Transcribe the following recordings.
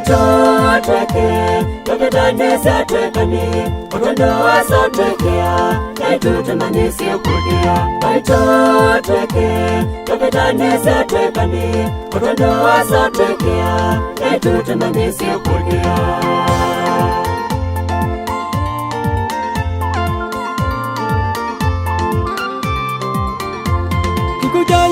Waitoteke, Davidane Satekani, Otondoa Sotekea, Naitutamani Siakudia. Waitoteke, Davidane Satekani, Otondoa Sotekea, Naitutamani Siakudia.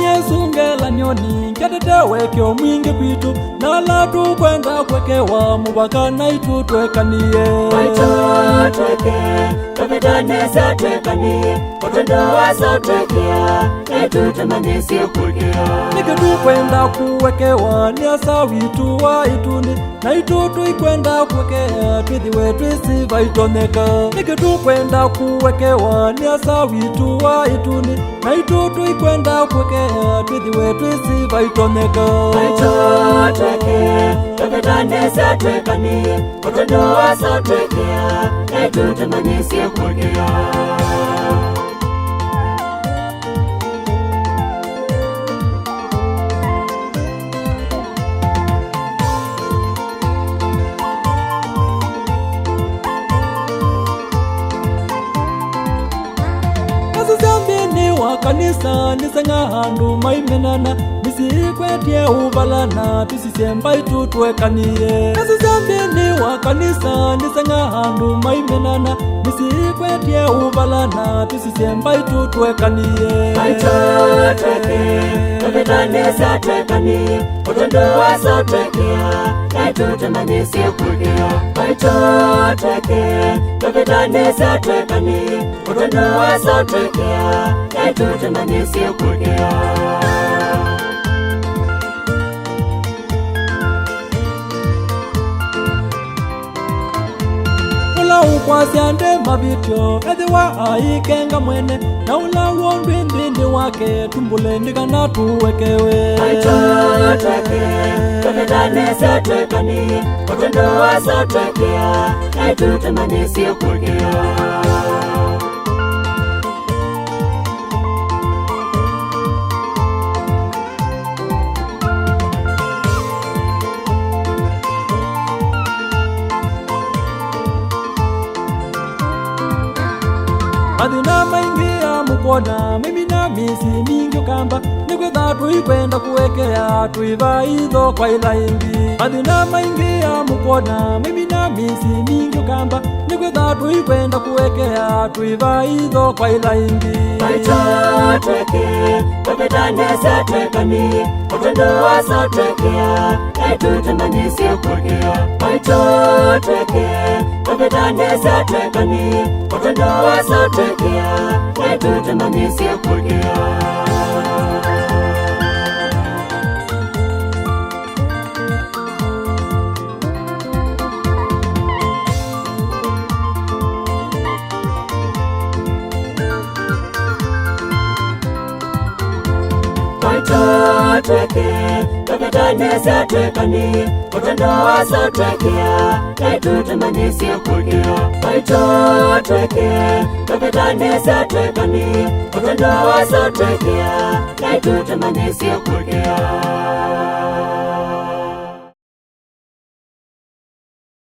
Yesu ngela nyoni nketetewe kyo mwingi kwitu nala tukwenda kwekewa mubaka naitu twekanie. Waitoteke, Davidane Satekani, Otondoa Sotekea, Naitutamani Siakudia. Nikitukwenda kuwekewa niasa witu wa ituni naitu tuikwenda kwekea twithiwe twisivaitoneka. Nikitukwenda kuwekewa niasa witu wa ituni naitu tuikwenda kwekea twithiwe twisivaitoneka. Waitoteke, Davidane Satekani, Otondoa Sotekea, Naitutamani Siakudia. Kanisa nisenga handu maimenana nisikwetie ubalana tusisemba itutwekanie. Nasizambini wa kanisa nisenga handu maimenana nisikwetie ubalana tusisemba itutwekanie. Waitoteke, Davidane Satekani, Otondoa Sotekea, Naitutamani Siakudia. Waitoteke, Davidane Satekani, Otondoa Sotekea, Naitutamani Siakudia. Ula ukwasiande mabityo edhiwa aikenga mwene na ula wondwindindi wake tumbule ndikana tuwekewe. Waitoteke, Davidane Satekani, Otondoa Sotekea, Naitutamani Siakudia. Adina maingi ya mukona mimi na misi mingi kamba nikwetha tuikwenda kuwekea tuiva idho kwa ilaingi. Adina maingi ya mukona mimi na misi mingi kamba nikwetha tuikwenda kuwekea tuiva idho kwa ilaingi. Waitoteke, Davidane Satekani, Otondoa Sotekea, Naitutamani Siakudia. Waitoteke, Davidane Satekani, Otondoa Sotekea, Naitutamani Siakudia. Waitoteke, Davidane Satekani, Otondoa Sotekea, Naitutamani Siakudia. Waitoteke, Davidane Satekani, Otondoa Sotekea, Naitutamani Siakudia.